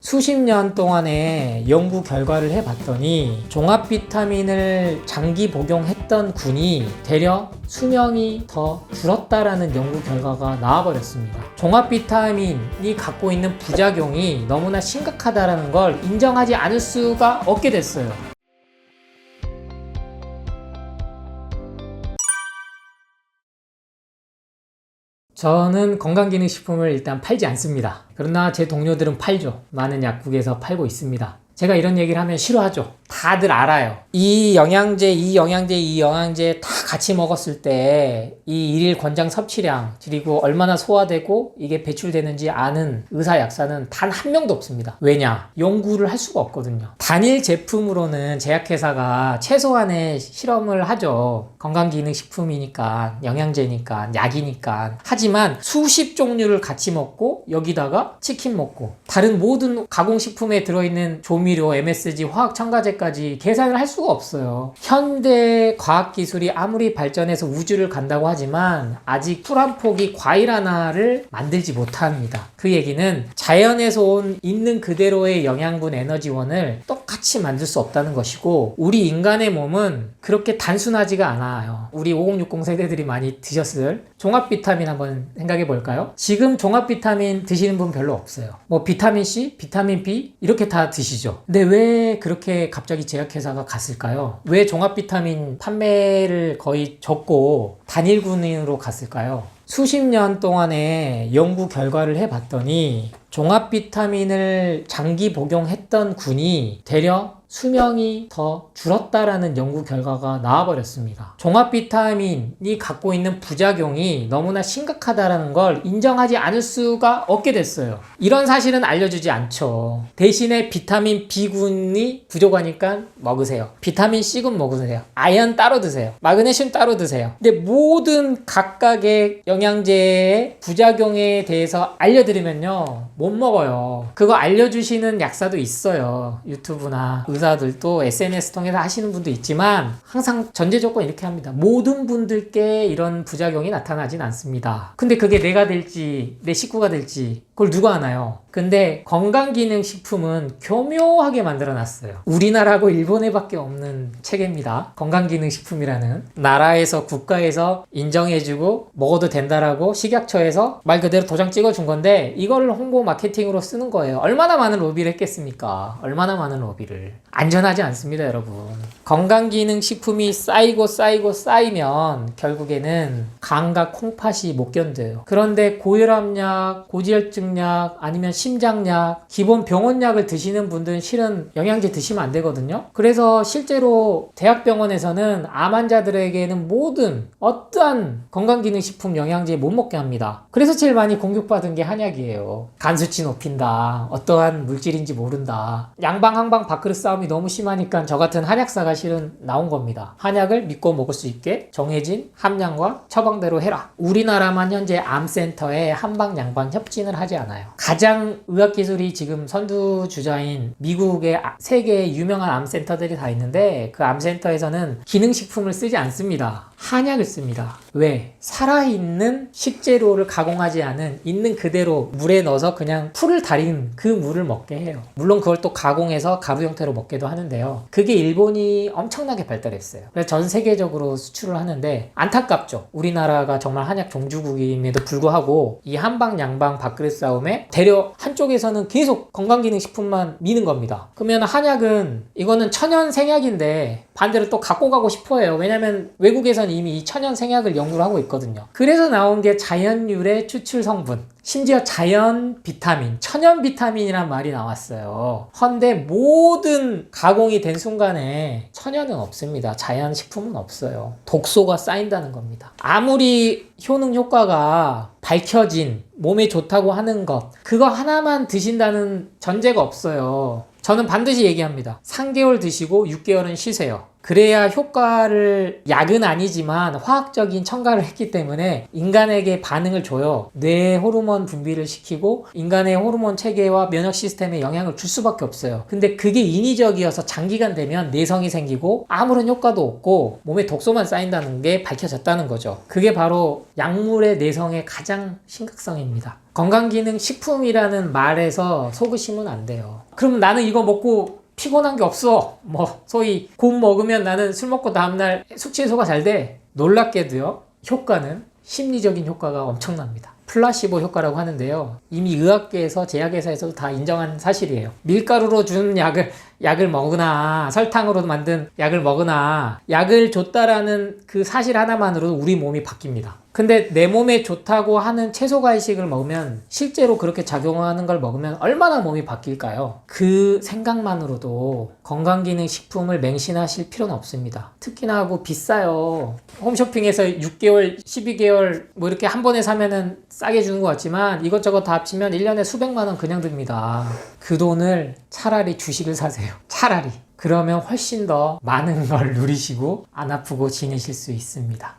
수십 년 동안의 연구 결과를 해봤더니 종합 비타민을 장기 복용했던 군이 되려 수명이 더 줄었다라는 연구 결과가 나와버렸습니다. 종합 비타민이 갖고 있는 부작용이 너무나 심각하다는 걸 인정하지 않을 수가 없게 됐어요. 저는 건강기능식품을 일단 팔지 않습니다. 그러나 제 동료들은 팔죠. 많은 약국에서 팔고 있습니다. 제가 이런 얘기를 하면 싫어하죠. 다들 알아요. 이 영양제 다 같이 먹었을 때 이 일일 권장 섭취량 그리고 얼마나 소화되고 이게 배출되는지 아는 의사 약사는 단 한 명도 없습니다. 왜냐? 연구를 할 수가 없거든요. 단일 제품으로는 제약회사가 최소한의 실험을 하죠. 건강기능식품이니까 영양제니까 약이니까. 하지만 수십 종류를 같이 먹고 여기다가 치킨 먹고 다른 모든 가공식품에 들어있는 조미료, MSG, 화학첨가제까지 계산을 할 수가 없어요. 현대 과학기술이 아무리 발전해서 우주를 간다고 하지만 아직 풀 한 포기 과일 하나를 만들지 못합니다. 그 얘기는 자연에서 온 있는 그대로의 영양분 에너지원을 똑같이 만들 수 없다는 것이고, 우리 인간의 몸은 그렇게 단순하지가 않아요. 우리 5060 세대들이 많이 드셨을 종합 비타민 한번 생각해 볼까요? 지금 종합 비타민 드시는 분 별로 없어요. 뭐 비타민 C, 비타민 B 이렇게 다 드시죠. 근데 왜 그렇게 갑자기 제약회사가 갔을까요? 왜 종합 비타민 판매를 거의 접고 단일군으로 갔을까요? 수십 년 동안의 연구 결과를 해봤더니 종합 비타민을 장기 복용했던 군이 되려 수명이 더 줄었다라는 연구 결과가 나와버렸습니다. 종합 비타민이 갖고 있는 부작용이 너무나 심각하다는 걸 인정하지 않을 수가 없게 됐어요. 이런 사실은 알려주지 않죠. 대신에 비타민 B군이 부족하니까 먹으세요. 비타민 C군 먹으세요. 아연 따로 드세요. 마그네슘 따로 드세요. 근데 모든 각각의 영양제의 부작용에 대해서 알려드리면요, 못 먹어요. 그거 알려주시는 약사도 있어요. 유튜브나 의사들도 SNS 통해서 하시는 분도 있지만 항상 전제 조건 이렇게 합니다. 모든 분들께 이런 부작용이 나타나진 않습니다. 근데 그게 내가 될지 내 식구가 될지 그걸 누가 아나요? 근데 건강기능식품은 교묘하게 만들어놨어요. 우리나라하고 일본에 밖에 없는 체계입니다. 건강기능식품이라는 나라에서 국가에서 인정해주고 먹어도 된다라고 식약처에서 말 그대로 도장 찍어준 건데 이걸 홍보 마케팅으로 쓰는 거예요. 얼마나 많은 로비를 했겠습니까? 얼마나 많은 로비를. 안전하지 않습니다, 여러분. 건강기능식품이 쌓이면 결국에는 간과 콩팥이 못 견뎌요. 그런데 고혈압약, 고지혈증약, 아니면 심장약, 기본 병원약을 드시는 분들은 실은 영양제 드시면 안 되거든요. 그래서 실제로 대학병원에서는 암 환자들에게는 모든 어떠한 건강기능식품 영양제 못 먹게 합니다. 그래서 제일 많이 공격받은 게 한약이에요. 간 수치 높인다, 어떠한 물질인지 모른다, 양방 항방 밥그릇 싸움이 너무 심하니까 저 같은 한약사가 실은 나온 겁니다. 한약을 믿고 먹을 수 있게 정해진 함량과 처방대로 해라. 우리나라만 현재 암센터에 한방 양방 협진을 하지 않아요. 가장 의학기술이 지금 선두주자인 미국의 3개의 유명한 암센터들이 다 있는데 그 암센터에서는 기능식품을 쓰지 않습니다. 한약을 씁니다. 왜? 살아있는 식재료를 가공하지 않은 있는 그대로 물에 넣어서 그냥 풀을 달인 그 물을 먹게 해요. 물론 그걸 또 가공해서 가루 형태로 먹기도 하는데요. 그게 일본이 엄청나게 발달했어요. 그래서 전 세계적으로 수출을 하는데 안타깝죠. 우리나라가 정말 한약 종주국임에도 불구하고 이 한방 양방 밥그릇 싸움에 대려 한쪽에서는 계속 건강기능식품만 미는 겁니다. 그러면 한약은 이거는 천연 생약인데 반대로 또 갖고 가고 싶어 해요. 왜냐면 외국에선 이미 이 천연 생약을 연구를 하고 있거든요. 그래서 나온 게 자연유래 추출 성분, 심지어 자연 비타민, 천연 비타민이란 말이 나왔어요. 헌데 모든 가공이 된 순간에 천연은 없습니다. 자연 식품은 없어요. 독소가 쌓인다는 겁니다. 아무리 효능 효과가 밝혀진 몸에 좋다고 하는 것, 그거 하나만 드신다는 전제가 없어요. 저는 반드시 얘기합니다. 3개월 드시고 6개월은 쉬세요. 그래야 효과를, 약은 아니지만 화학적인 첨가를 했기 때문에 인간에게 반응을 줘요. 뇌 호르몬 분비를 시키고 인간의 호르몬 체계와 면역 시스템에 영향을 줄 수밖에 없어요. 근데 그게 인위적이어서 장기간 되면 내성이 생기고 아무런 효과도 없고 몸에 독소만 쌓인다는 게 밝혀졌다는 거죠. 그게 바로 약물의 내성의 가장 심각성입니다. 건강기능식품이라는 말에서 속으시면 안 돼요. 그럼 나는 이거 먹고 피곤한 게 없어. 소위 곰 먹으면 나는 술 먹고 다음날 숙취 해소가 잘 돼. 놀랍게도요, 효과는 심리적인 효과가 엄청납니다. 플라시보 효과라고 하는데요. 이미 의학계에서 제약회사에서도 다 인정한 사실이에요. 밀가루로 준 약을 먹으나 설탕으로 만든 약을 먹으나 약을 줬다라는 그 사실 하나만으로도 우리 몸이 바뀝니다. 근데 내 몸에 좋다고 하는 채소 과일식을 먹으면 실제로 그렇게 작용하는 걸 먹으면 얼마나 몸이 바뀔까요? 그 생각만으로도 건강기능식품을 맹신하실 필요는 없습니다. 특히나 하고 비싸요. 홈쇼핑에서 6개월, 12개월 뭐 이렇게 한 번에 사면은 싸게 주는 것 같지만 이것저것 다 합치면 1년에 수백만 원 그냥 듭니다. 그 돈을 차라리 주식을 사세요. 차라리. 그러면 훨씬 더 많은 걸 누리시고 안 아프고 지내실 수 있습니다.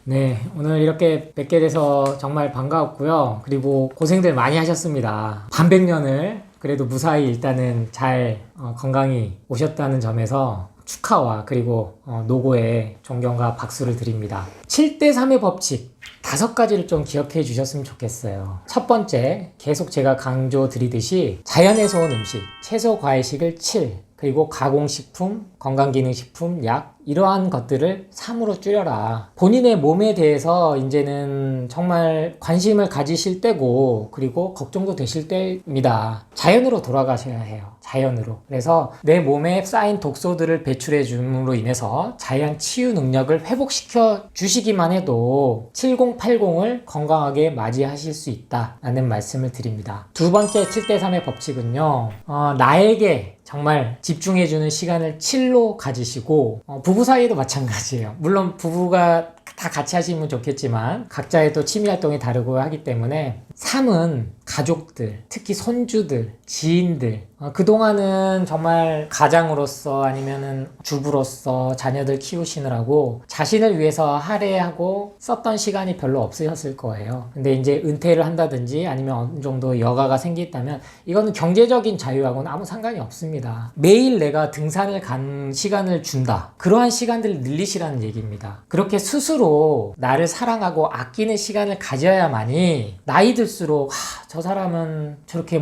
네, 오늘 이렇게 뵙게 돼서 정말 반가웠고요. 그리고 고생들 많이 하셨습니다. 반백년을 그래도 무사히 일단은 잘 건강히 오셨다는 점에서 축하와 그리고 노고에 존경과 박수를 드립니다. 7대3의 법칙 5가지를 좀 기억해 주셨으면 좋겠어요. 첫 번째, 계속 제가 강조 드리듯이 자연에서 온 음식, 채소, 과일식을 7, 그리고 가공식품, 건강기능식품, 약 이러한 것들을 3으로 줄여라. 본인의 몸에 대해서 이제는 정말 관심을 가지실 때고 그리고 걱정도 되실 때입니다. 자연으로 돌아가셔야 해요. 자연으로. 그래서 내 몸에 쌓인 독소들을 배출해 줌으로 인해서 자연 치유 능력을 회복시켜 주시기만 해도 7080을 건강하게 맞이하실 수 있다라는 말씀을 드립니다. 두 번째 7대3의 법칙은요. 나에게 정말 집중해주는 시간을 7로 가지시고 부부 사이에도 마찬가지예요. 물론 부부가 다 같이 하시면 좋겠지만 각자의 또 취미 활동이 다르고 하기 때문에 3은 가족들, 특히 손주들, 지인들 그동안은 정말 가장으로서 아니면은 주부로서 자녀들 키우시느라고 자신을 위해서 할애하고 썼던 시간이 별로 없으셨을 거예요. 근데 이제 은퇴를 한다든지 아니면 어느 정도 여가가 생겼다면 이거는 경제적인 자유하고는 아무 상관이 없습니다. 매일 내가 등산을 간 시간을 준다. 그러한 시간들을 늘리시라는 얘기입니다. 그렇게 스스로 나를 사랑하고 아끼는 시간을 가져야만이 나이 들수록 저 사람은 저렇게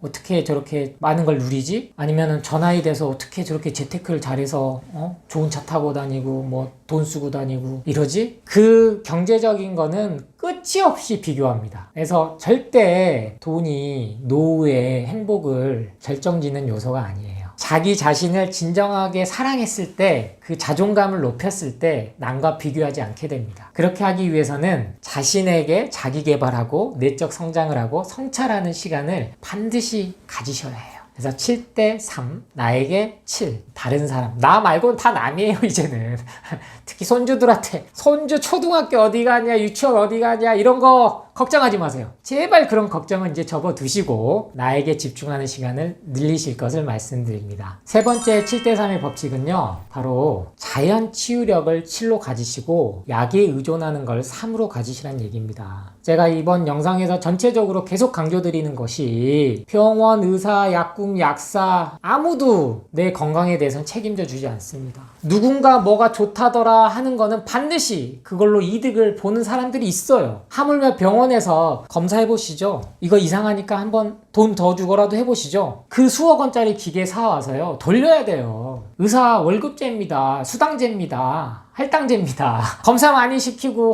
어떻게 저렇게 많은 걸 누리지? 아니면은 저 나이 돼서 어떻게 저렇게 재테크를 잘해서 좋은 차 타고 다니고 돈 쓰고 다니고 이러지? 그 경제적인 거는 끝이 없이 비교합니다. 그래서 절대 돈이 노후의 행복을 결정짓는 요소가 아니에요. 자기 자신을 진정하게 사랑했을 때 그 자존감을 높였을 때 남과 비교하지 않게 됩니다. 그렇게 하기 위해서는 자신에게 자기 개발하고 내적 성장을 하고 성찰하는 시간을 반드시 가지셔야 해요. 그래서 7대3 나에게 7 다른 사람 나 말고는 다 남이에요. 이제는 특히 손주들한테 손주 초등학교 어디 가냐 유치원 어디 가냐 이런 거 걱정하지 마세요. 제발 그런 걱정은 이제 접어두시고 나에게 집중하는 시간을 늘리실 것을 말씀드립니다. 세 번째 7대3의 법칙은요, 바로 자연 치유력을 7로 가지시고 약에 의존하는 걸 3으로 가지시라는 얘기입니다. 제가 이번 영상에서 전체적으로 계속 강조드리는 것이 병원, 의사, 약국, 약사 아무도 내 건강에 대해서는 책임져 주지 않습니다. 누군가 뭐가 좋다더라 하는 거는 반드시 그걸로 이득을 보는 사람들이 있어요. 하물며 병원에서 검사해 보시죠. 이거 이상하니까 한번 돈 더 주고라도 해보시죠. 그 수억 원짜리 기계 사와서요 돌려야 돼요. 의사 월급제입니다. 수당제입니다. 할당제입니다. 검사 많이 시키고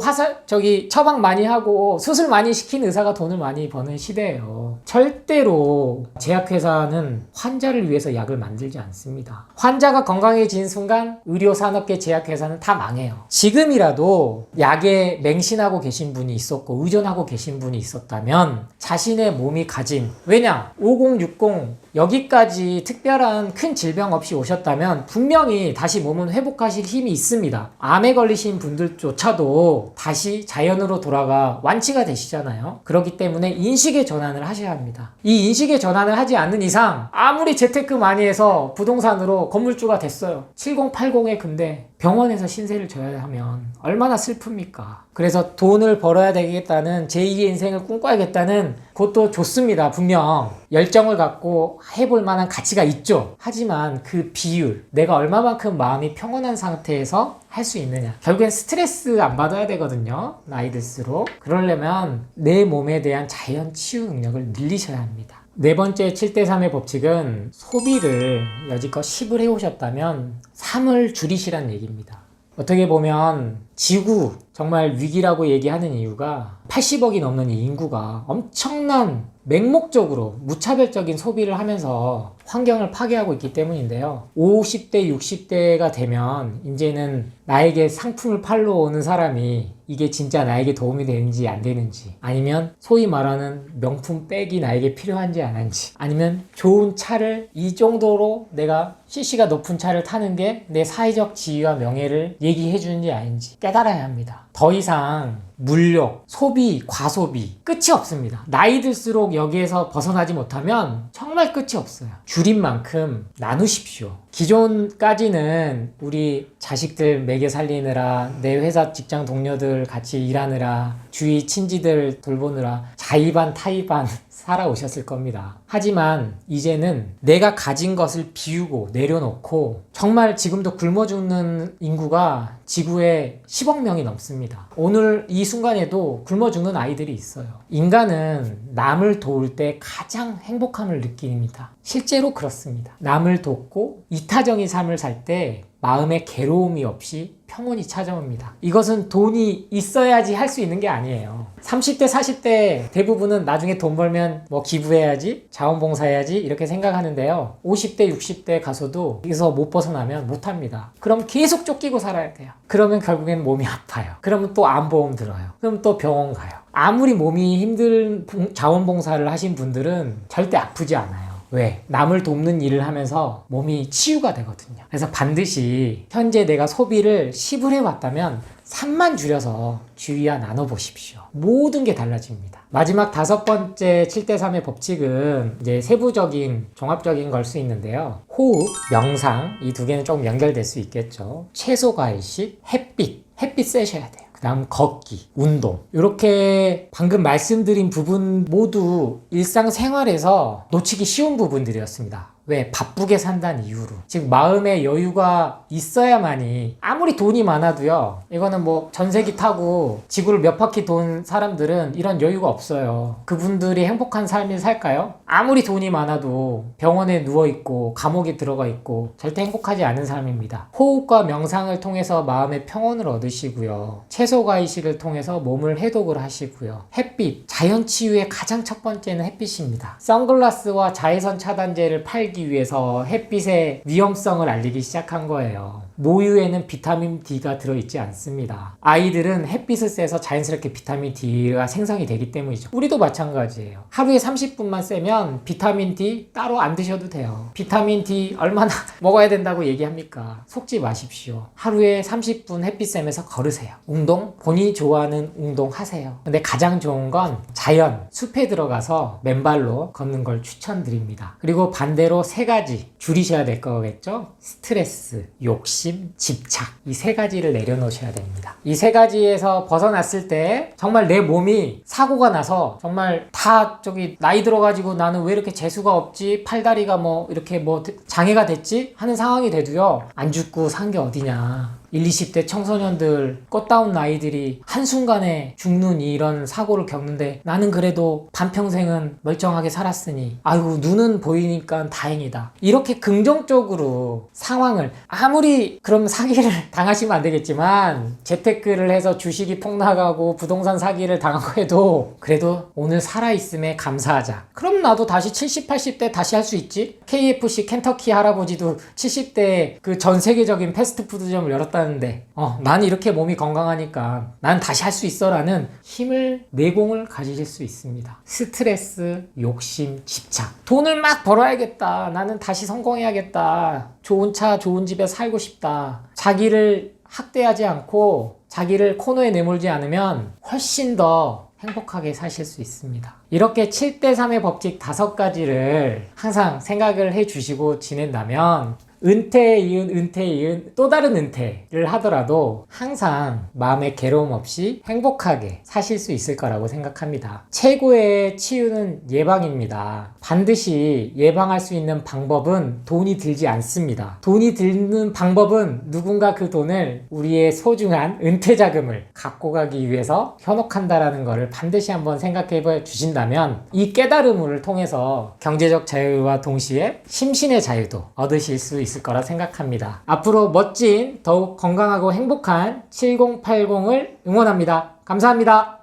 처방 많이 하고 수술 많이 시킨 의사가 돈을 많이 버는 시대예요. 절대로 제약회사는 환자를 위해서 약을 만들지 않습니다. 환자가 건강해진 순간 의료산업계 제약회사는 다 망해요. 지금이라도 약에 맹신하고 계신 분이 있었고 의존하고 계신 분이 있었다면 자신의 몸이 가진, 왜냐 5060 여기까지 특별한 큰 질병 없이 오셨다면 분명히 다시 몸은 회복하실 힘이 있습니다. 암에 걸리신 분들조차도 다시 자연으로 돌아가 완치가 되시잖아요. 그렇기 때문에 인식의 전환을 하셔야 합니다. 이 인식의 전환을 하지 않는 이상 아무리 재테크 많이 해서 부동산으로 건물주가 됐어요. 7080에 근데 병원에서 신세를 져야 하면 얼마나 슬픕니까? 그래서 돈을 벌어야 되겠다는 제2의 인생을 꿈꿔야겠다는 그것도 좋습니다. 분명 열정을 갖고 해볼 만한 가치가 있죠. 하지만 그 비율, 내가 얼마만큼 마음이 평온한 상태에서 할 수 있느냐. 결국엔 스트레스 안 받아야 되거든요. 나이 들수록. 그러려면 내 몸에 대한 자연 치유 능력을 늘리셔야 합니다. 네 번째 7대3의 법칙은 소비를 여지껏 10을 해오셨다면 3을 줄이시란 얘기입니다. 어떻게 보면 지구 정말 위기라고 얘기하는 이유가 80억이 넘는 이 인구가 엄청난 맹목적으로 무차별적인 소비를 하면서 환경을 파괴하고 있기 때문인데요. 50대, 60대가 되면 이제는 나에게 상품을 팔러 오는 사람이 이게 진짜 나에게 도움이 되는지 안 되는지, 아니면 소위 말하는 명품 백이 나에게 필요한지 안 한지, 아니면 좋은 차를 이 정도로 내가 CC가 높은 차를 타는 게 내 사회적 지위와 명예를 얘기해 주는지 아닌지 깨달아야 합니다. 더 이상 물욕, 소비, 과소비 끝이 없습니다. 나이 들수록 여기에서 벗어나지 못하면 정말 끝이 없어요. 줄인 만큼 나누십시오. 기존까지는 우리 자식들 먹여 살리느라, 내 회사 직장 동료들 같이 일하느라, 주위 친지들 돌보느라 자의반 타의반 살아오셨을 겁니다. 하지만 이제는 내가 가진 것을 비우고 내려놓고 정말 지금도 굶어 죽는 인구가 지구에 10억 명이 넘습니다. 오늘 이 순간에도 굶어 죽는 아이들이 있어요. 인간은 남을 도울 때 가장 행복함을 느낍니다. 실제로 그렇습니다. 남을 돕고 이타적인 삶을 살 때 마음에 괴로움이 없이 평온이 찾아옵니다. 이것은 돈이 있어야지 할 수 있는 게 아니에요. 30대, 40대 대부분은 나중에 돈 벌면 뭐 기부해야지, 자원봉사해야지 이렇게 생각하는데요. 50대, 60대 가서도 여기서 못 벗어나면 못합니다. 그럼 계속 쫓기고 살아야 돼요. 그러면 결국엔 몸이 아파요. 그러면 또 암보험 들어요. 그럼 또 병원 가요. 아무리 몸이 힘든 자원봉사를 하신 분들은 절대 아프지 않아요. 왜? 남을 돕는 일을 하면서 몸이 치유가 되거든요. 그래서 반드시 현재 내가 소비를 10을 해왔다면 3만 줄여서 주위와 나눠보십시오. 모든 게 달라집니다. 마지막 5번째 7대3의 법칙은 이제 세부적인 종합적인 걸 수 있는데요. 호흡, 명상 이 두 개는 조금 연결될 수 있겠죠. 채소 과일식, 햇빛 쐬셔야 돼요. 다음 걷기, 운동. 이렇게 방금 말씀드린 부분 모두 일상생활에서 놓치기 쉬운 부분들이었습니다. 왜? 바쁘게 산다는 이유로. 즉 마음의 여유가 있어야만이, 아무리 돈이 많아도요, 이거는 뭐 전세기 타고 지구를 몇 바퀴 돈 사람들은 이런 여유가 없어요. 그분들이 행복한 삶을 살까요? 아무리 돈이 많아도 병원에 누워있고 감옥에 들어가 있고 절대 행복하지 않은 삶입니다. 호흡과 명상을 통해서 마음의 평온을 얻으시고요, 채소과일식을 통해서 몸을 해독을 하시고요, 햇빛, 자연치유의 가장 첫 번째는 햇빛입니다. 선글라스와 자외선 차단제를 팔기 위해서 햇빛의 위험성을 알리기 시작한 거예요. 모유에는 비타민 D가 들어있지 않습니다. 아이들은 햇빛을 쐬서 자연스럽게 비타민 D가 생성이 되기 때문이죠. 우리도 마찬가지예요. 하루에 30분만 쐬면 비타민 D 따로 안 드셔도 돼요. 비타민 D 얼마나 먹어야 된다고 얘기합니까? 속지 마십시오. 하루에 30분 햇빛 쐬면서 걸으세요. 운동? 본인이 좋아하는 운동 하세요. 근데 가장 좋은 건 자연, 숲에 들어가서 맨발로 걷는 걸 추천드립니다. 그리고 반대로 3가지 줄이셔야 될 거겠죠? 스트레스, 욕심, 집착. 이 3가지를 내려놓으셔야 됩니다. 이 3가지에서 벗어났을 때 정말 내 몸이 사고가 나서 정말 다 나이 들어가지고 나는 왜 이렇게 재수가 없지? 팔다리가 뭐 이렇게 뭐 장애가 됐지? 하는 상황이 돼도요, 안 죽고 산 게 어디냐. 20, 20대 청소년들, 꽃다운 나이들이 한순간에 죽는 이런 사고를 겪는데 나는 그래도 반평생은 멀쩡하게 살았으니 아이고 눈은 보이니까 다행이다. 이렇게 긍정적으로 상황을, 아무리 그럼 사기를 당하시면 안 되겠지만 재테크를 해서 주식이 폭락하고 부동산 사기를 당하고 해도 그래도 오늘 살아있음에 감사하자. 그럼 나도 다시 70, 80대 다시 할 수 있지? KFC 켄터키 할아버지도 70대에 그 전 세계적인 패스트푸드점을 열었다는데 난 이렇게 몸이 건강하니까 난 다시 할 수 있어 라는 힘을, 내공을 가지실 수 있습니다. 스트레스, 욕심, 집착. 돈을 막 벌어야겠다. 나는 다시 성공해야겠다. 좋은 차, 좋은 집에 살고 싶다. 자기를 학대하지 않고 자기를 코너에 내몰지 않으면 훨씬 더 행복하게 사실 수 있습니다. 이렇게 7대3의 법칙 5가지를 항상 생각을 해 주시고 지낸다면 은퇴에 이은 또 다른 은퇴를 하더라도 항상 마음의 괴로움 없이 행복하게 사실 수 있을 거라고 생각합니다. 최고의 치유는 예방입니다. 반드시 예방할 수 있는 방법은 돈이 들지 않습니다. 돈이 드는 방법은 누군가 그 돈을 우리의 소중한 은퇴 자금을 갖고 가기 위해서 현혹한다라는 것을 반드시 한번 생각해 주신다면 이 깨달음을 통해서 경제적 자유와 동시에 심신의 자유도 얻으실 수 있을 거라 생각합니다. 앞으로 멋진 더욱 건강하고 행복한 7080을 응원합니다. 감사합니다.